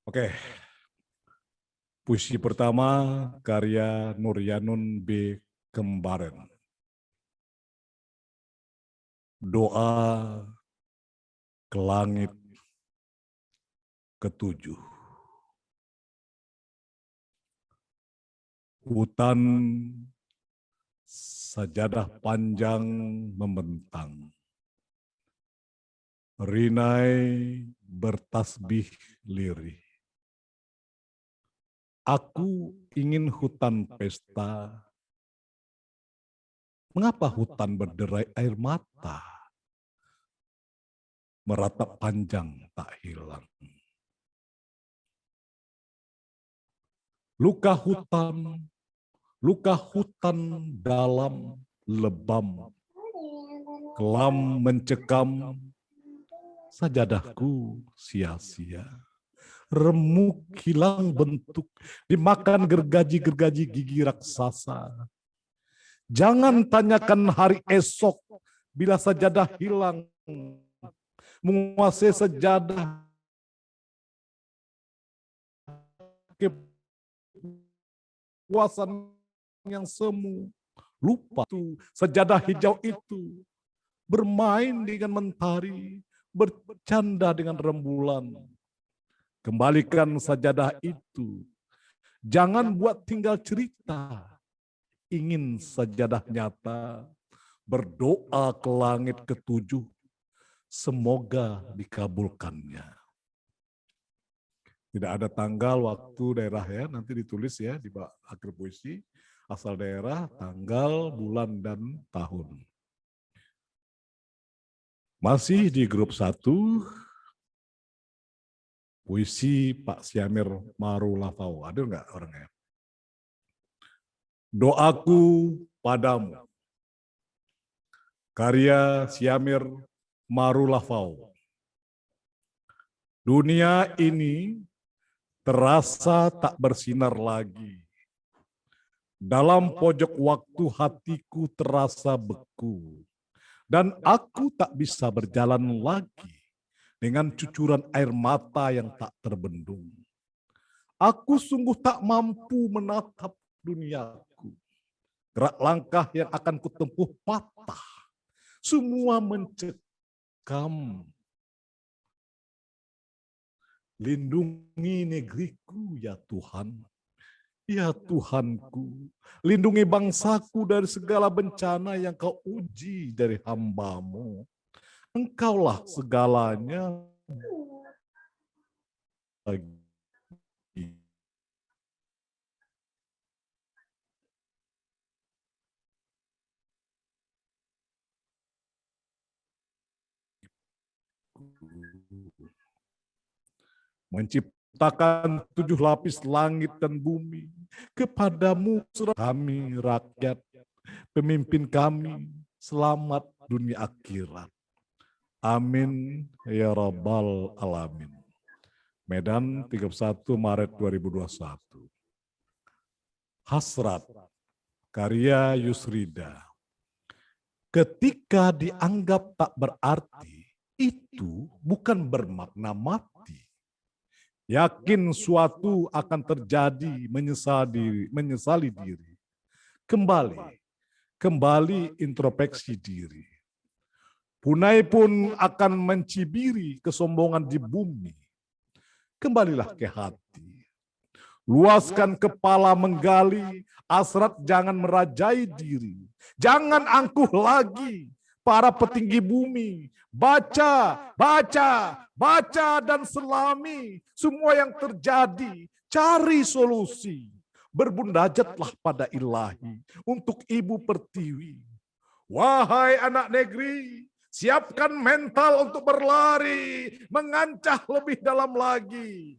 Oke, puisi pertama karya Nuryanun B. Kembaren. Doa ke langit ketujuh. Hutan sajadah panjang membentang. Rinai bertasbih lirih. Aku ingin hutan pesta. Mengapa hutan berderai air mata? Meratap panjang tak hilang. Luka hutan dalam lebam. Kelam mencekam, sajadahku sia-sia. Remuk hilang bentuk, dimakan gergaji-gergaji gigi raksasa. Jangan tanyakan hari esok, bila sajadah hilang, menguasai sejadah kepuasan yang semu. Lupa tuh sejadah hijau itu, bermain dengan mentari, bercanda dengan rembulan. Kembalikan sajadah itu, jangan buat tinggal cerita. Ingin sajadah nyata, berdoa ke langit ketujuh, semoga dikabulkannya. Tidak ada tanggal, waktu, daerah ya, nanti ditulis ya di akhir puisi, asal daerah, tanggal, bulan, dan tahun. Masih di grup 1, puisi Pak Syamir Marulafau. Ada nggak orangnya? Doaku padamu. Karya Syamir Marulafau. Dunia ini terasa tak bersinar lagi. Dalam pojok waktu hatiku terasa beku. Dan aku tak bisa berjalan lagi dengan cucuran air mata yang tak terbendung. Aku sungguh tak mampu menatap duniaku. Gerak langkah yang akan kutempuh patah. Semua mencekam. Lindungi negeriku ya Tuhan. Ya Tuhanku, lindungi bangsaku dari segala bencana yang kau uji dari hamba-Mu. Engkaulah segalanya bagi menciptakan 7 lapis langit dan bumi. Kepadamu serah kami rakyat, pemimpin kami, selamat dunia akhirat. Amin ya rabbal alamin. Medan 31 Maret 2021. Hasrat, karya Yusrida. Ketika dianggap tak berarti, itu bukan bermakna mati. Yakin suatu akan terjadi, menyesali diri. Kembali introspeksi diri. Punai pun akan mencibiri kesombongan di bumi. Kembalilah ke hati. Luaskan kepala menggali, hasrat jangan merajai diri. Jangan angkuh lagi para petinggi bumi. Baca dan selami semua yang terjadi. Cari solusi. Berbundajatlah pada ilahi untuk Ibu Pertiwi. Wahai anak negeri, siapkan mental untuk berlari, mengancah lebih dalam lagi.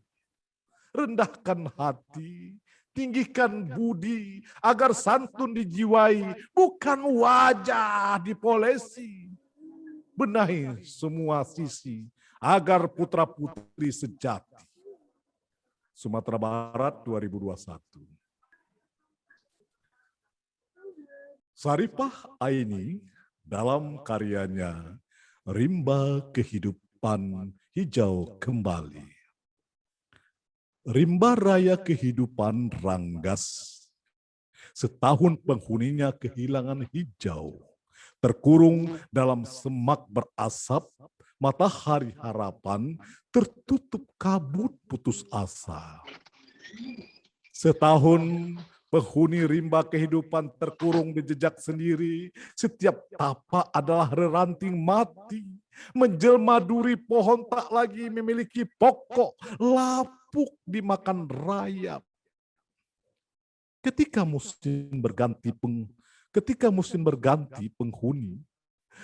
Rendahkan hati, tinggikan budi, agar santun dijiwai, bukan wajah dipolesi. Benahi semua sisi, agar putra-putri sejati. Sumatera Barat 2021. Saripah Aini dalam karyanya Rimba Kehidupan Hijau Kembali. Rimba raya kehidupan Ranggas. Setahun penghuninya kehilangan hijau. Terkurung dalam semak berasap, matahari harapan tertutup kabut putus asa. Setahun penghuni rimba kehidupan terkurung di jejak sendiri. Setiap tapak adalah reranting mati. Menjelma duri pohon tak lagi memiliki pokok, lapuk dimakan rayap. Ketika musim berganti penghuni,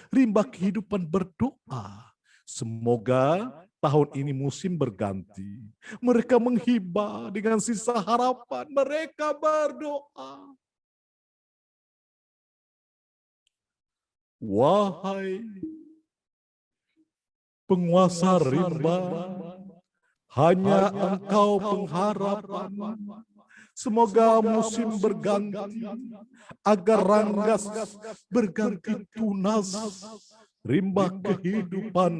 rimba kehidupan berdoa. Semoga tahun ini musim berganti. Mereka menghibah dengan sisa harapan. Mereka berdoa. Wahai penguasa rimba, hanya engkau pengharapan. Semoga musim berganti, agar Ranggas berganti tunas. Rimba kehidupan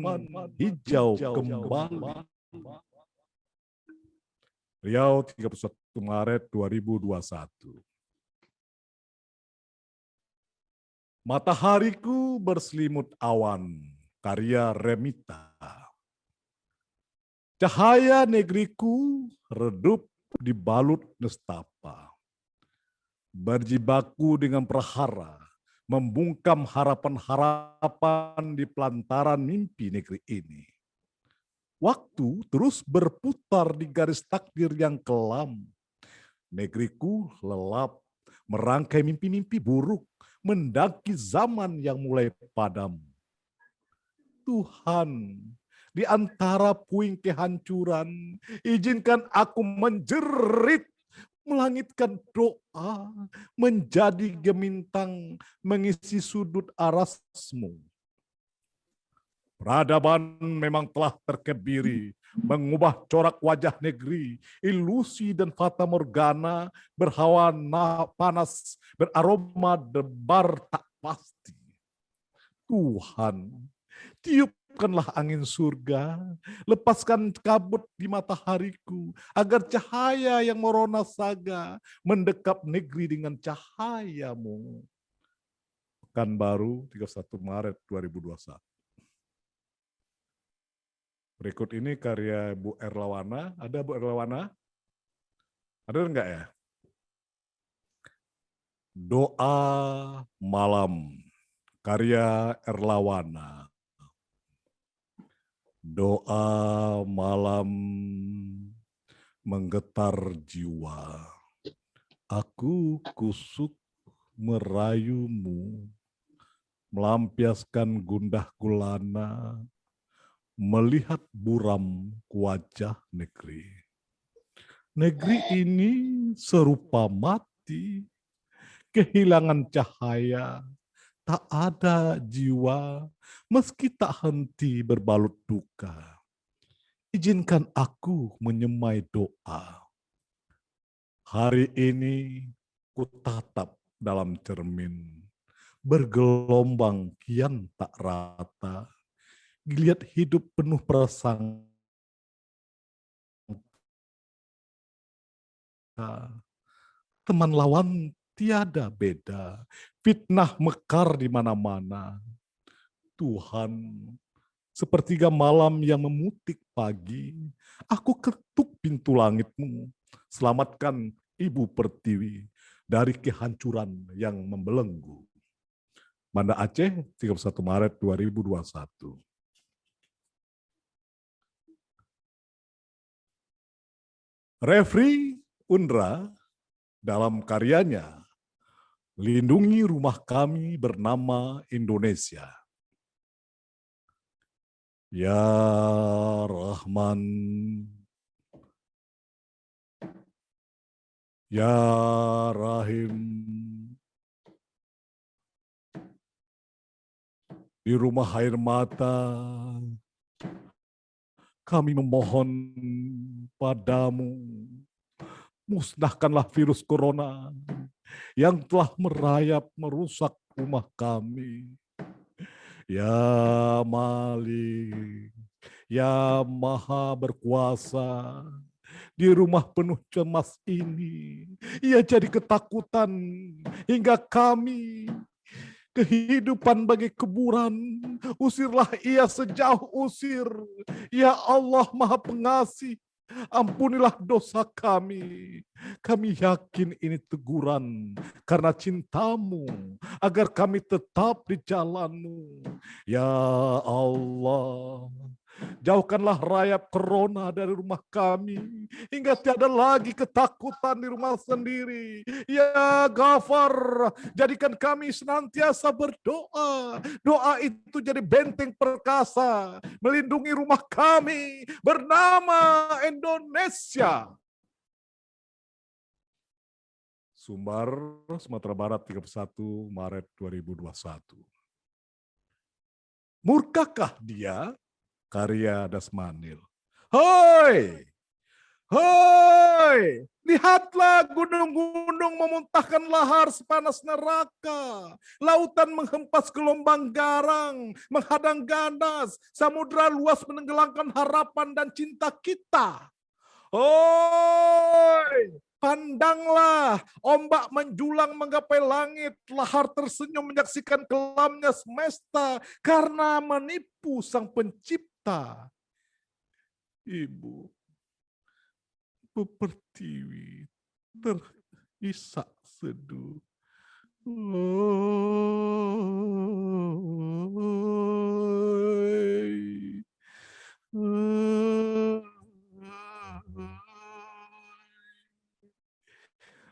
hijau kembali. Riau, 31 Maret 2021. Matahariku berselimut awan, karya Remita. Cahaya negeriku redup dibalut nestapa. Berjibaku dengan prahara, membungkam harapan-harapan di pelantaran mimpi negeri ini. Waktu terus berputar di garis takdir yang kelam. Negeriku lelap, merangkai mimpi-mimpi buruk, mendaki zaman yang mulai padam. Tuhan, di antara puing kehancuran, izinkan aku menjerit, melangitkan doa, menjadi gemintang mengisi sudut arasmu. Peradaban memang telah terkebiri, mengubah corak wajah negeri, ilusi dan fata morgana, berhawa panas, beraroma debar tak pasti. Tuhan, tiupkanlah angin surga, lepaskan kabut di matahariku, agar cahaya yang merona saga mendekap negeri dengan cahayamu. Pekanbaru, 31 Maret 2021. Berikut ini karya Bu Erlawana. Ada Bu Erlawana? Ada enggak ya? Doa Malam, karya Erlawana. Doa malam menggetar jiwa. Aku kusuk merayumu, melampiaskan gundah gulana, melihat buram wajah negeri. Negeri ini serupa mati, kehilangan cahaya, tak ada jiwa, meski tak henti berbalut duka. Izinkan aku menyemai doa. Hari ini ku tatap dalam cermin, bergelombang kian tak rata. Giliat hidup penuh prasangka. Teman lawan tiada beda. Fitnah mekar di mana-mana. Tuhan, sepertiga malam yang memutik pagi, aku ketuk pintu langitmu. Selamatkan Ibu Pertiwi dari kehancuran yang membelenggu. Banda Aceh, 31 Maret 2021. Refri Undra dalam karyanya Lindungi Rumah Kami Bernama Indonesia. Ya Rahman, Ya Rahim, di rumah air mata, kami memohon padamu, musnahkanlah virus corona yang telah merayap merusak rumah kami. Ya Malik, Ya Maha Berkuasa, di rumah penuh cemas ini. Ia jadi ketakutan hingga kami kehidupan bagi kuburan. Usirlah ia sejauh usir. Ya Allah Maha Pengasih, ampunilah dosa kami. Kami yakin ini teguran karena cintamu, agar kami tetap di jalanmu. Ya Allah, jauhkanlah rayap corona dari rumah kami, hingga tiada lagi ketakutan di rumah sendiri. Ya Ghafar, jadikan kami senantiasa berdoa. Doa itu jadi benteng perkasa, melindungi rumah kami bernama Indonesia. Sumbar, Sumatera Barat, 31 Maret 2021. Murkakah dia? Karya Dasmanil. Hoi! Hoi! Lihatlah gunung-gunung memuntahkan lahar sepanas neraka. Lautan menghempas gelombang garang, menghadang ganas. Samudra luas menenggelamkan harapan dan cinta kita. Hoi! Pandanglah, ombak menjulang menggapai langit, lahar tersenyum menyaksikan kelamnya semesta karena menipu sang pencipta. Ibu, Pertiwi terisak seduh.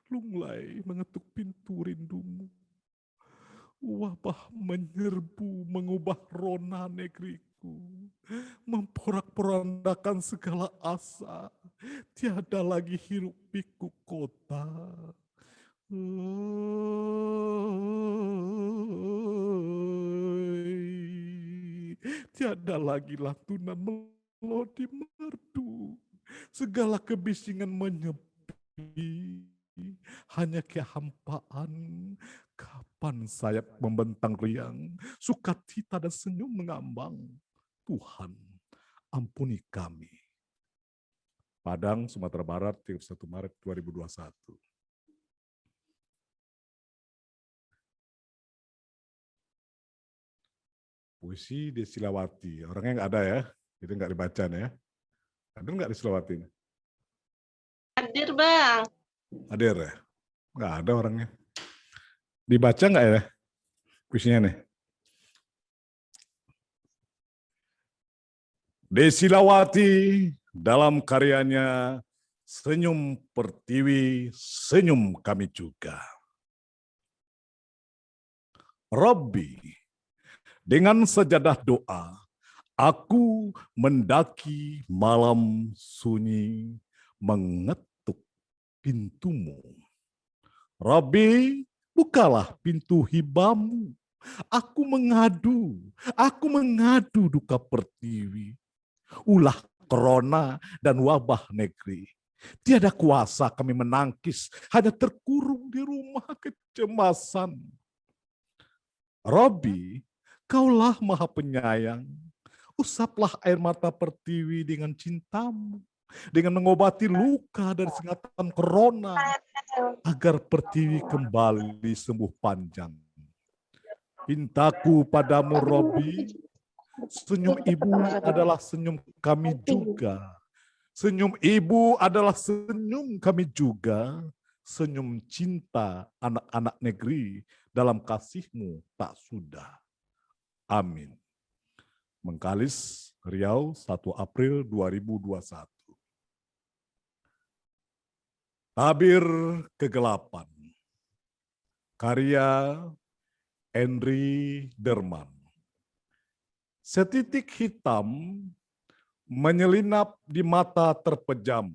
Lunglai mengetuk pintu rindumu. Wabah menyerbu mengubah rona negeriku, memporak-porandakan segala asa. Tiada lagi hiruk pikuk kota. Tiada lagi lantunan melodi merdu. Segala kebisingan menyepi. Hanya kehampaan. Kapan sayap membentang riang, sukacita dan senyum mengambang. Tuhan, ampuni kami. Padang, Sumatera Barat, 31 Maret 2021. Puisi Desilawati. Orangnya nggak ada ya, itu nggak dibaca ya. Ada nggak Desilawati? Hadir, Bang. Hadir ya? Nggak ada orangnya. Dibaca nggak ya puisinya nih? Desilawati dalam karyanya Senyum Pertiwi, Senyum Kami Juga. Robbi, dengan sejadah doa, aku mendaki malam sunyi, mengetuk pintumu. Robbi, bukalah pintu hibamu. Aku mengadu duka Pertiwi. Ulah corona dan wabah negeri. Tiada kuasa kami menangkis, hanya terkurung di rumah kecemasan. Robbi, kaulah Maha Penyayang. Usaplah air mata Pertiwi dengan cintamu, dengan mengobati luka dari sengatan corona, agar Pertiwi kembali sembuh panjang. Pintaku padamu, Robbi, senyum ibu adalah senyum kami juga. Senyum ibu adalah senyum kami juga. Senyum cinta anak-anak negeri dalam kasihmu tak sudah. Amin. Mengkalis, Riau, 1 April 2021. Tabir Kegelapan. Karya Henry Derman. Setitik hitam menyelinap di mata terpejam,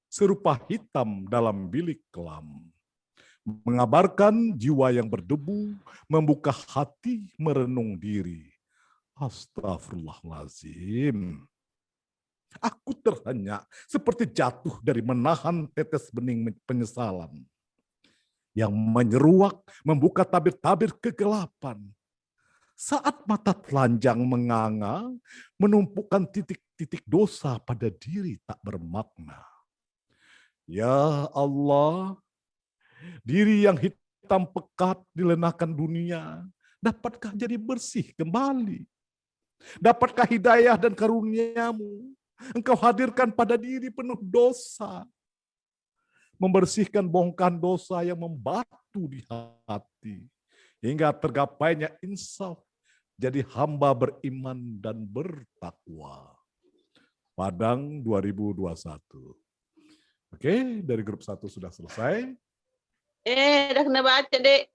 serupa hitam dalam bilik kelam. Mengabarkan jiwa yang berdebu, membuka hati merenung diri. Astagfirullahaladzim. Aku terhenyak seperti jatuh dari menahan tetes bening penyesalan. Yang menyeruak membuka tabir-tabir kegelapan. Saat mata telanjang menganga, menumpukan titik titik dosa pada diri tak bermakna. Ya Allah, diri yang hitam pekat dilenakan dunia, dapatkah jadi bersih kembali? Dapatkah hidayah dan karunia-Mu Engkau hadirkan pada diri penuh dosa, membersihkan bongkahan dosa yang membatu di hati, hingga tergapainya insaf, jadi hamba beriman dan bertakwa. Padang 2021. Oke, dari grup 1 sudah selesai. Udah kena baca, Dek.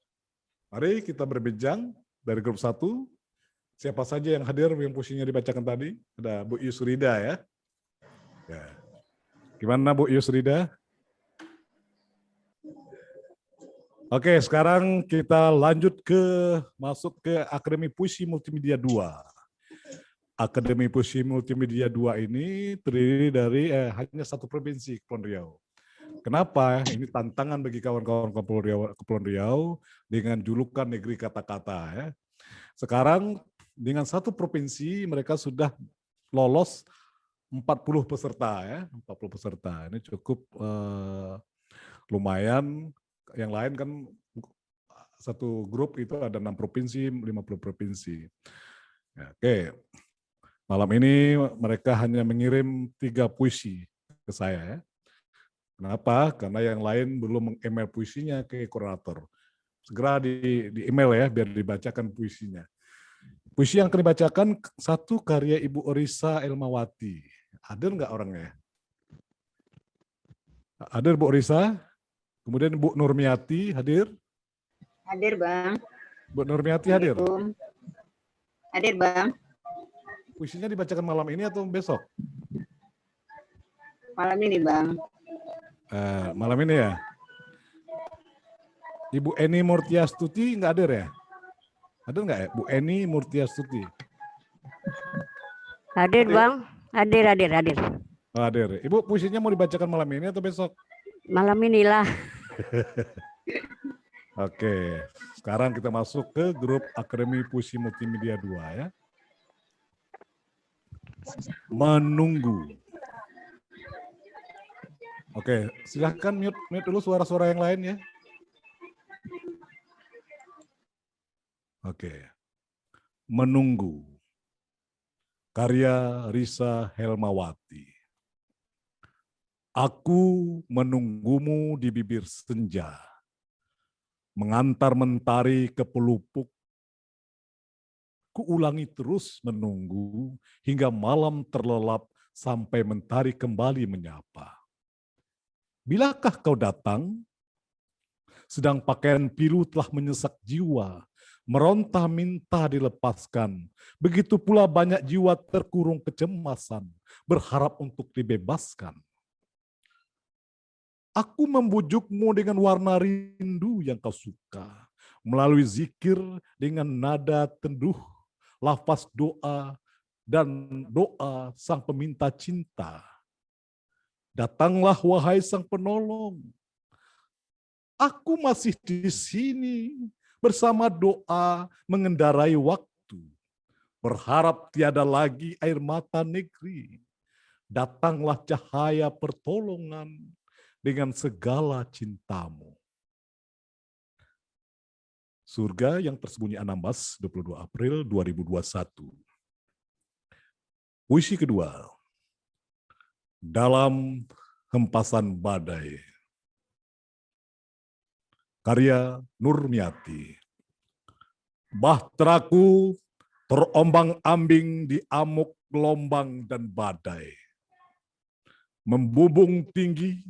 Mari kita berbincang dari grup 1. Siapa saja yang hadir yang puisinya dibacakan tadi? Ada Bu Yusrida ya. Gimana Bu Yusrida? Oke, sekarang kita lanjut masuk ke Akademi Puisi Multimedia 2. Akademi Puisi Multimedia 2 ini terdiri dari hanya satu provinsi, Kepulauan Riau. Kenapa? Ini tantangan bagi kawan-kawan Kepulauan Riau dengan julukan negeri kata-kata ya. Sekarang dengan satu provinsi mereka sudah lolos 40 peserta ya, 40 peserta. Ini cukup lumayan. Yang lain kan satu grup itu ada 6 provinsi, 50 provinsi. Ya, oke. Malam ini mereka hanya mengirim 3 puisi ke saya ya. Kenapa? Karena yang lain belum meng-email puisinya ke koordinator. Segera di email ya, biar dibacakan puisinya. Puisi yang akan dibacakan satu karya Ibu Orisa Elmawati. Hadir nggak orangnya? Hadir Bu Orisa. Kemudian Bu Nurmiati hadir. Hadir, Bang. Bu Nurmiati hadir. Hadir, Bang. Puisinya dibacakan malam ini atau besok? Malam ini, Bang. Malam ini ya. Ibu Eni Murtiastuti nggak hadir ya? Hadir nggak ya, Bu Eni Murtiastuti? Hadir, Bang. Hadir. Oh, hadir. Ibu puisinya mau dibacakan malam ini atau besok? Malam inilah. Oke, sekarang kita masuk ke grup Akademi Puisi Multimedia 2 ya. Menunggu. Oke, silahkan mute dulu suara-suara yang lain ya. Oke. Menunggu. Karya Risa Helmawati. Aku menunggumu di bibir senja, mengantar mentari ke pelupuk. Kuulangi terus menunggu hingga malam terlelap sampai mentari kembali menyapa. Bilakah kau datang? Sedang pakaian pilu telah menyesak jiwa, meronta minta dilepaskan. Begitu pula banyak jiwa terkurung kecemasan, berharap untuk dibebaskan. Aku membujukmu dengan warna rindu yang kau suka, melalui zikir dengan nada teduh, lafaz doa dan doa sang peminta cinta. Datanglah wahai sang penolong. Aku masih di sini bersama doa mengendarai waktu. Berharap tiada lagi air mata negeri. Datanglah cahaya pertolongan dengan segala cintamu. Surga yang tersembunyi Anambas, 22 April 2021. Puisi kedua. Dalam hempasan badai. Karya Nurmiati. Bahteraku terombang-ambing di amuk gelombang dan badai. Membubung tinggi,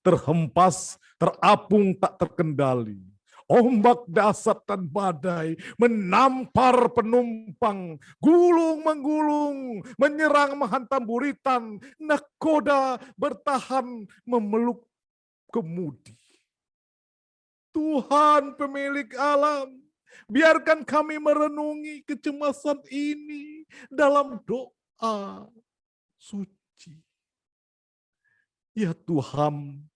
terhempas, terapung tak terkendali. Ombak dasar dan badai menampar penumpang, gulung-menggulung, menyerang menghantam buritan, nakoda bertahan memeluk kemudi. Tuhan pemilik alam, biarkan kami merenungi kecemasan ini dalam doa suci. Ya Tuhan,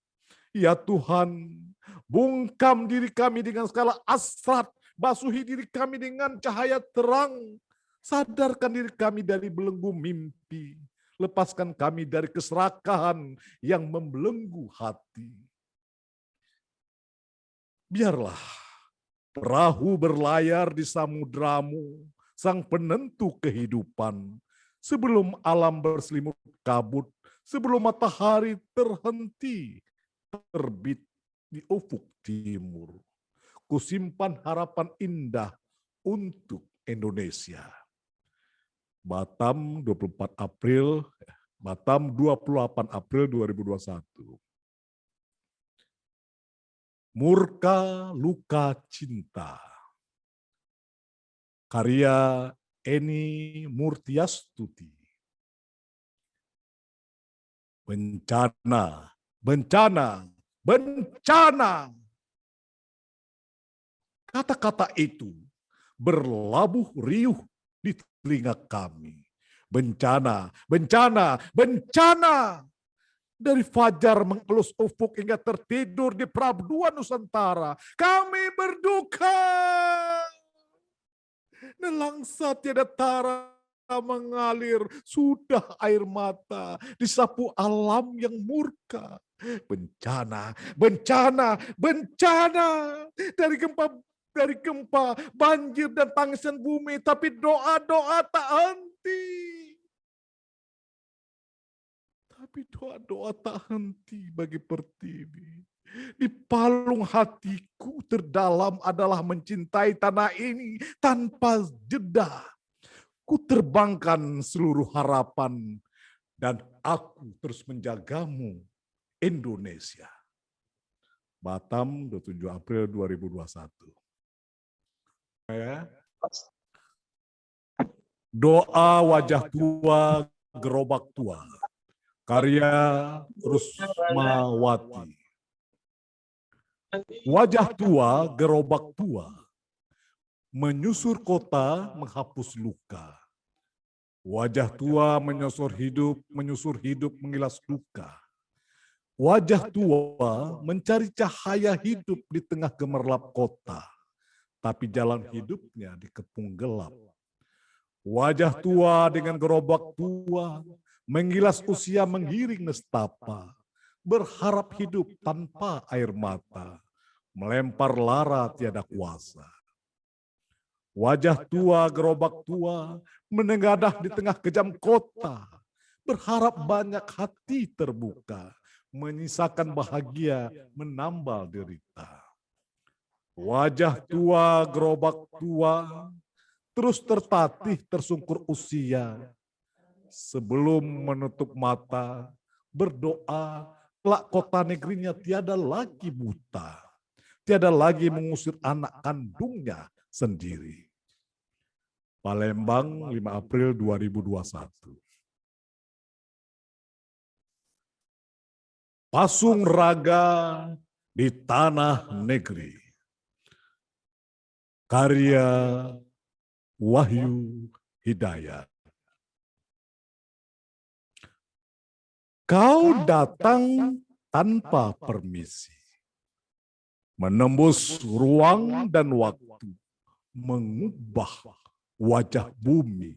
bungkam diri kami dengan segala hasrat, basuhi diri kami dengan cahaya terang, sadarkan diri kami dari belenggu mimpi, Lepaskan kami dari keserakahan yang membelenggu hati. Biarlah perahu berlayar di samudramu, sang penentu kehidupan, sebelum alam berselimut kabut, sebelum matahari terhenti terbit di ufuk timur. Kusimpan harapan indah untuk Indonesia. Batam 28 April 2021. Murka Luka Cinta. Karya Eni Murtiastuti. Bencana, bencana, bencana. Kata-kata itu berlabuh riuh di telinga kami. Bencana, bencana, bencana. Dari fajar mengelus ufuk hingga tertidur di Prabuan Nusantara, kami berduka. Nelangsa tiada tara mengalir, sudah air mata disapu alam yang murka. Bencana, bencana, bencana. Dari gempa, banjir dan tangisan bumi, tapi doa-doa tak henti. Tapi doa-doa tak henti bagi Pertiwi. Di palung hatiku terdalam adalah mencintai tanah ini tanpa jeda. Ku terbangkan seluruh harapan dan aku terus menjagamu, Indonesia. Batam 27 April 2021. Doa wajah tua, gerobak tua. Karya Rusmawati. Wajah tua, gerobak tua. Menyusur kota, menghapus luka. Wajah tua menyusur hidup mengilas luka. Wajah tua mencari cahaya hidup di tengah gemerlap kota. Tapi jalan hidupnya dikepung gelap. Wajah tua dengan gerobak tua, mengilas usia menggiring nestapa, berharap hidup tanpa air mata, melempar lara tiada kuasa. Wajah tua, gerobak tua, menengadah di tengah kejam kota, berharap banyak hati terbuka, menyisakan bahagia, menambal derita. Wajah tua, gerobak tua, terus tertatih tersungkur usia, sebelum menutup mata, berdoa, kelak kota negerinya tiada lagi buta, tiada lagi mengusir anak kandungnya sendiri. Palembang, 5 April 2021. Pasung raga di tanah negeri. Karya Wahyu Hidayat. Kau datang tanpa permisi, menembus ruang dan waktu, mengubah wajah bumi,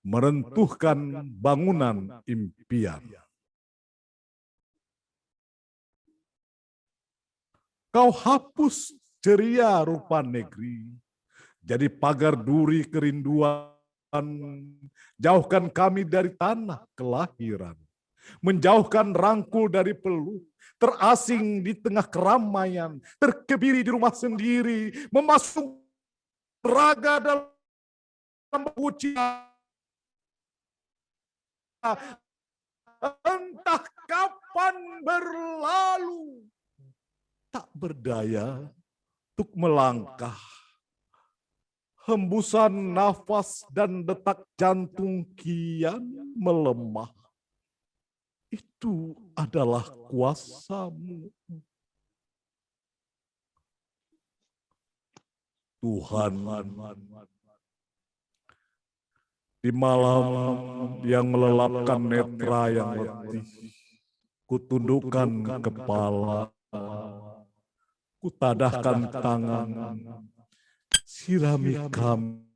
meruntuhkan bangunan impian. Kau hapus ceria rupa negeri, jadi pagar duri kerinduan, jauhkan kami dari tanah kelahiran. Menjauhkan rangkul dari peluk, terasing di tengah keramaian, terkebiri di rumah sendiri, memasuk raga dalam ujian. Entah kapan berlalu, tak berdaya untuk melangkah. Hembusan nafas dan detak jantung kian melemah. Itu adalah kuasa-Mu. Tuhan, di malam yang melelapkan netra yang letih, kutundukkan kepala, kutadahkan tangan, sirami kami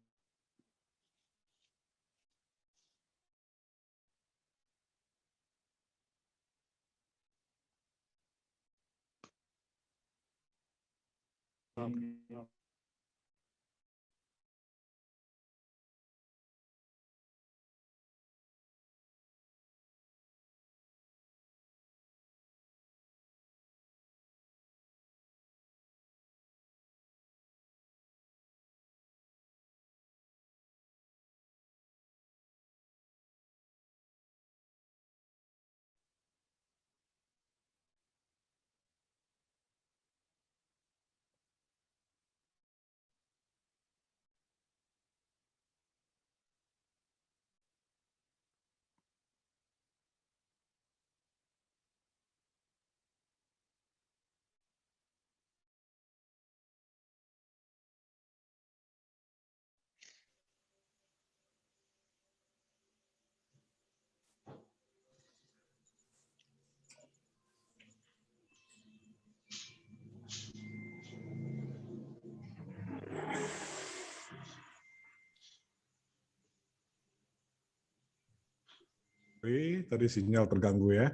Oke, tadi sinyal terganggu ya.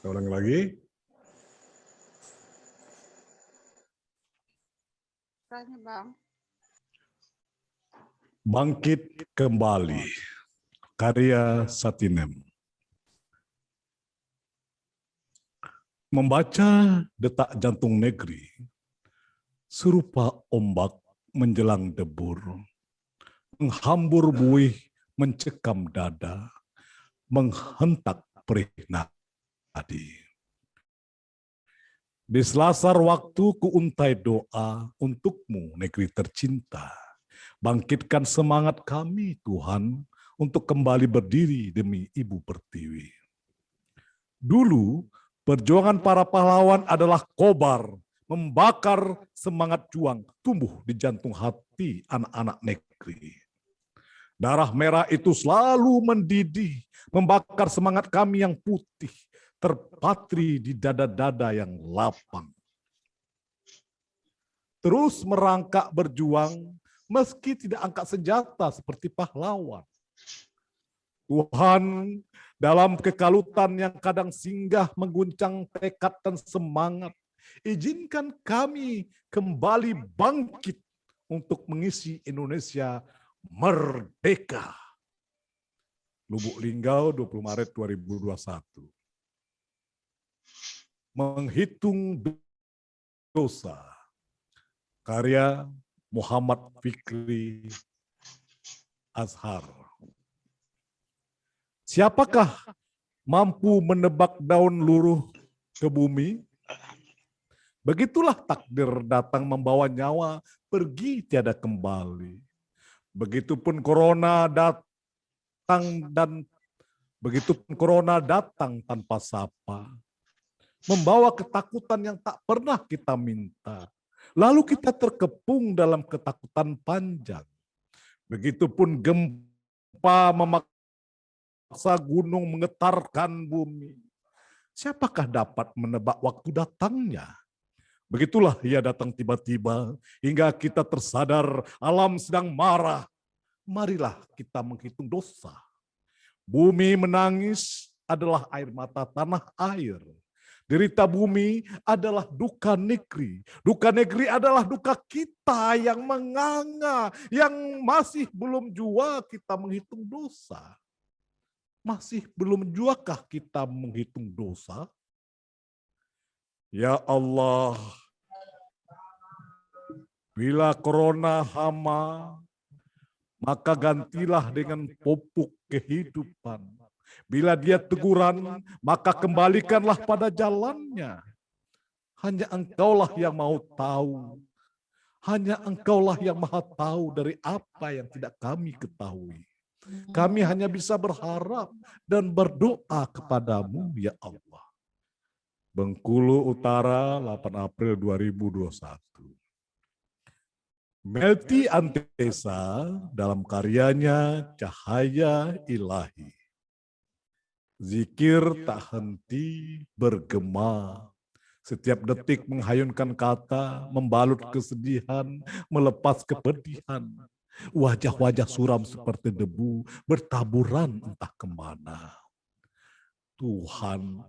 Saya ulangi lagi. Tanya, Bang. Bangkit kembali. Karya Satinem. Membaca detak jantung negeri, serupa ombak menjelang debur, menghambur buih mencekam dada, menghentak perih nadi. Di selasar waktu kuuntai doa untukmu negeri tercinta. Bangkitkan semangat kami Tuhan untuk kembali berdiri demi Ibu Pertiwi. Dulu perjuangan para pahlawan adalah kobar, membakar semangat juang tumbuh di jantung hati anak-anak negeri. Darah merah itu selalu mendidih, membakar semangat kami yang putih, terpatri di dada-dada yang lapang. Terus merangkak berjuang, meski tidak angkat senjata seperti pahlawan. Tuhan, dalam kekalutan yang kadang singgah mengguncang tekad dan semangat, izinkan kami kembali bangkit untuk mengisi Indonesia merdeka. Lubuk Linggau, 20 Maret 2021. Menghitung dosa. Karya Muhammad Fikri Azhar. Siapakah mampu menebak daun luruh ke bumi? Begitulah takdir datang membawa nyawa pergi tiada kembali. Begitupun corona datang tanpa sapa. Membawa ketakutan yang tak pernah kita minta. Lalu kita terkepung dalam ketakutan panjang. Begitupun gempa memaksa gunung menggetarkan bumi. Siapakah dapat menebak waktu datangnya? Begitulah ia datang tiba-tiba hingga kita tersadar alam sedang marah. Marilah kita menghitung dosa. Bumi menangis adalah air mata tanah air. Derita bumi adalah duka negeri. Duka negeri adalah duka kita yang menganga, yang masih belum jua kita menghitung dosa. Masih belum juakah kita menghitung dosa? Ya Allah, bila corona hama, maka gantilah dengan pupuk kehidupan. Bila dia teguran, maka kembalikanlah pada jalannya. Hanya engkaulah yang mau tahu. Hanya engkaulah yang maha tahu dari apa yang tidak kami ketahui. Kami hanya bisa berharap dan berdoa kepadamu, ya Allah. Bengkulu Utara, 8 April 2021. Melty Antesa dalam karyanya Cahaya Ilahi. Zikir tak henti bergema. Setiap detik menghayunkan kata, membalut kesedihan, melepas kepedihan. Wajah-wajah suram seperti debu bertaburan entah kemana. Tuhan,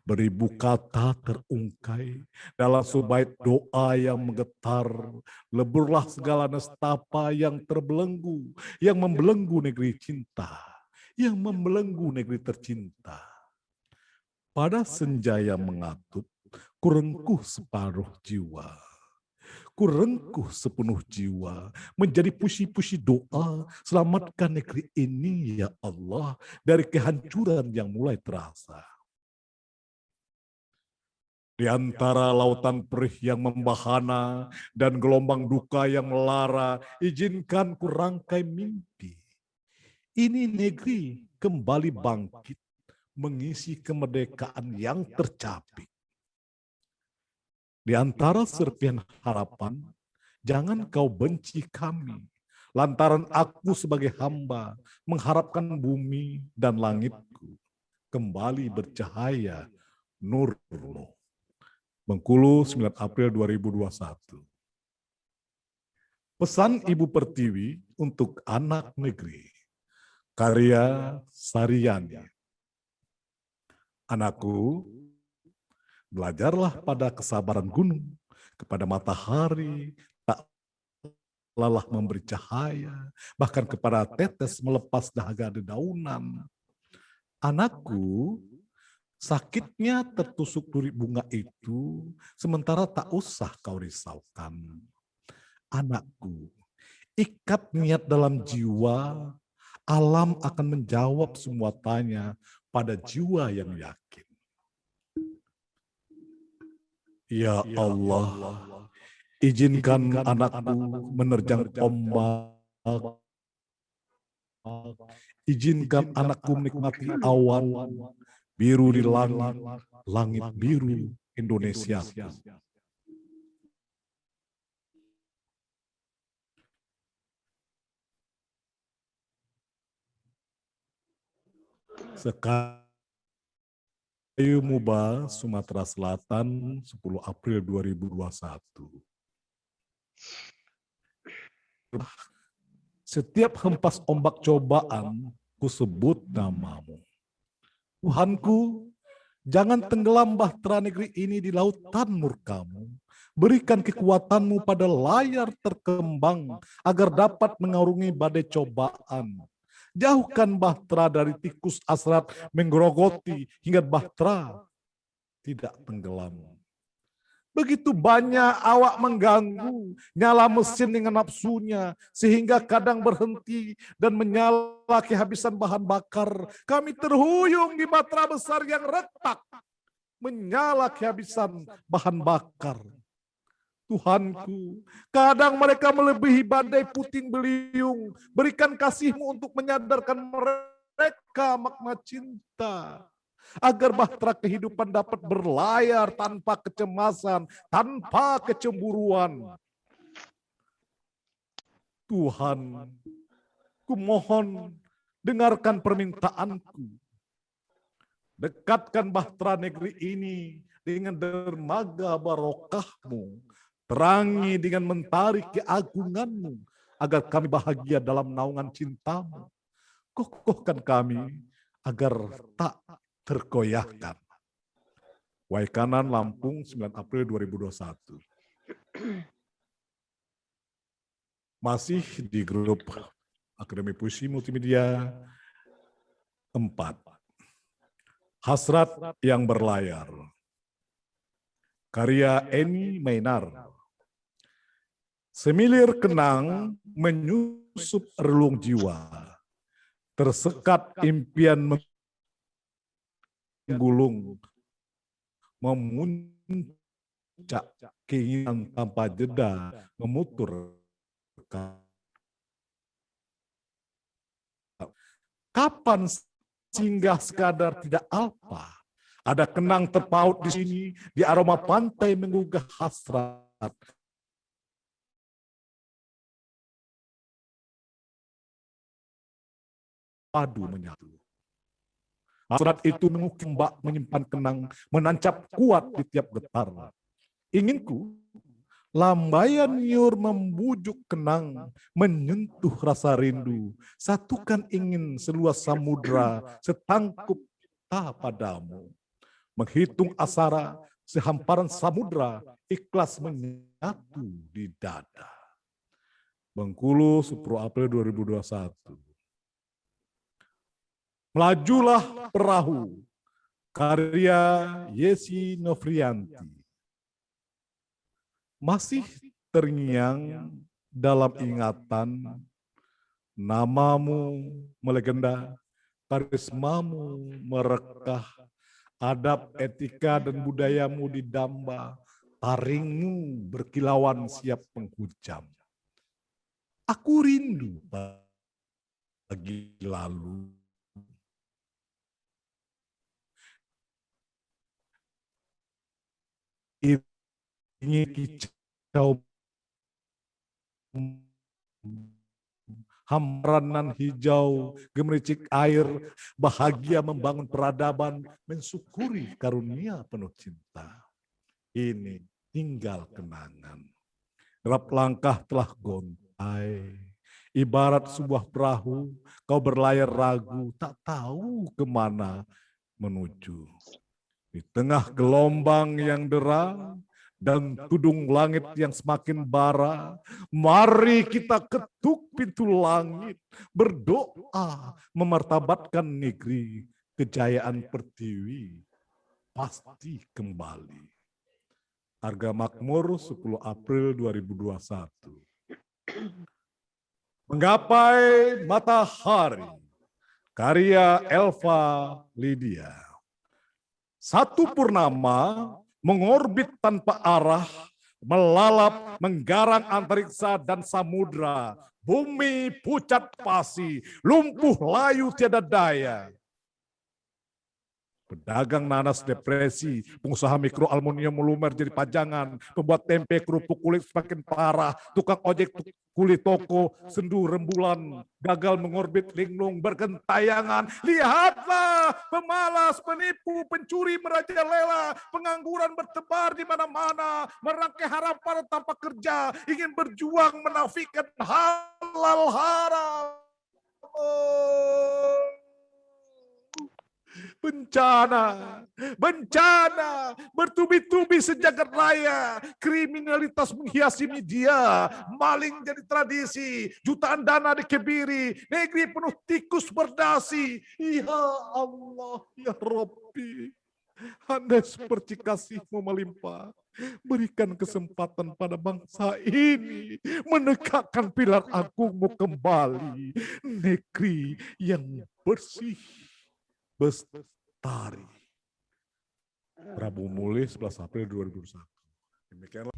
Beribu kata terungkai dalam subait doa yang menggetar. Leburlah segala nestapa yang terbelenggu, yang membelenggu negeri cinta, yang membelenggu negeri tercinta. Pada senja yang mengatup, kurengkuh separuh jiwa. Kurengkuh sepenuh jiwa, menjadi puisi-puisi doa, selamatkan negeri ini ya Allah, dari kehancuran yang mulai terasa. Di antara lautan perih yang membahana dan gelombang duka yang melara, izinkan ku rangkai mimpi. Ini negeri kembali bangkit, mengisi kemerdekaan yang tercapik. Di antara serpihan harapan, jangan kau benci kami, lantaran aku sebagai hamba mengharapkan bumi dan langitku kembali bercahaya nurmu. Bengkulu, 9 April 2021. Pesan Ibu Pertiwi untuk anak negeri. Karya Saryani. Anakku, belajarlah pada kesabaran gunung, kepada matahari, tak lelah memberi cahaya, bahkan kepada tetes melepas dahaga dedaunan. Anakku, sakitnya tertusuk duri bunga itu, sementara tak usah kau risaukan. Anakku, ikat niat dalam jiwa, alam akan menjawab semua tanya pada jiwa yang yakin. Ya Allah, izinkan anakku menerjang ombak, izinkan anakku menikmati awan, biru di langit, langit biru Indonesia. Sekayu Muba, Sumatera Selatan, 10 April 2021. Setiap hempas ombak cobaan, ku sebut namamu. Tuhanku, jangan tenggelam bahtera negeri ini di lautan murkamu. Berikan kekuatanmu pada layar terkembang agar dapat mengarungi badai cobaan. Jauhkan bahtera dari tikus asrat menggerogoti hingga bahtera tidak tenggelam. Begitu banyak awak mengganggu, nyala mesin dengan nafsunya, sehingga kadang berhenti dan menyala kehabisan bahan bakar. Kami terhuyung di batra besar yang retak, menyala kehabisan bahan bakar. Tuhanku, kadang mereka melebihi badai puting beliung. Berikan kasih-Mu untuk menyadarkan mereka makna cinta. Agar bahtera kehidupan dapat berlayar tanpa kecemasan, tanpa kecemburuan. Tuhan, ku mohon dengarkan permintaanku. Dekatkan bahtera negeri ini dengan dermaga barokah-Mu. Terangi dengan mentari keagungan-Mu, agar kami bahagia dalam naungan cinta-Mu. Kokohkan kami agar tak tergoyahkan. Waikanan, Lampung, 9 April 2021. Masih di grup Akademi Puisi Multimedia 4. Hasrat yang berlayar. Karya Eni Mainar. Semilir kenang menyusup relung jiwa. Tersekat impian menggulung, memuncak keinginan tanpa jeda, memutur. Kapan singgah sekadar tidak alpa? Ada kenang terpaut di sini, di aroma pantai menggugah hasrat. Padu menyatu. Hasrat itu mengukir mbak, menyimpan kenang, menancap kuat di tiap getar. Inginku, lambaian nyur membujuk kenang, menyentuh rasa rindu, satukan ingin seluas samudra, setangkup cinta padamu. menghitung asara sehamparan samudra ikhlas menyatu di dada. Bengkulu 10 April 2021. Melajulah perahu, karya Yesi Novrianti. Masih terngiang dalam ingatan, namamu melegenda, karismamu merekah, adab, etika, dan budayamu didamba, taringmu berkilauan siap menghujam. Aku rindu pagi lalu. Ingin kicau hamparan hijau, gemericik air, bahagia membangun peradaban, mensyukuri karunia penuh cinta. Ini tinggal kenangan. Derap langkah telah gontai, ibarat sebuah perahu, kau berlayar ragu, tak tahu kemana menuju. Di tengah gelombang yang derang, dan tudung langit yang semakin bara, mari kita ketuk pintu langit, berdoa memartabatkan negeri, kejayaan pertiwi pasti kembali. Harga Makmur 10 April 2021. Menggapai matahari, karya Elva Lydia. Satu purnama mengorbit tanpa arah, melalap, menggarang antariksa dan samudra, bumi pucat pasi, lumpuh layu tiada daya. Pedagang nanas depresi, pengusaha mikro aluminium melumer jadi pajangan, pembuat tempe kerupuk kulit semakin parah, tukang ojek kulit toko, sendu rembulan, gagal mengorbit linglung bergentayangan. Lihatlah, pemalas, penipu, pencuri merajalela, pengangguran bertebar di mana-mana, merangkai harapan tanpa kerja, ingin berjuang menafikan halal haram. Bencana bertubi-tubi sejagat raya, kriminalitas menghiasi media, maling jadi tradisi, jutaan dana dikebiri, negeri penuh tikus berdasi. Ya Allah, ya Rabbi, andai seperti kasih-Mu melimpah, berikan kesempatan pada bangsa ini menegakkan pilar agung-Mu kembali, negeri yang bersih, bestari. Prabu Mulih 11 April 2021. Demikianlah.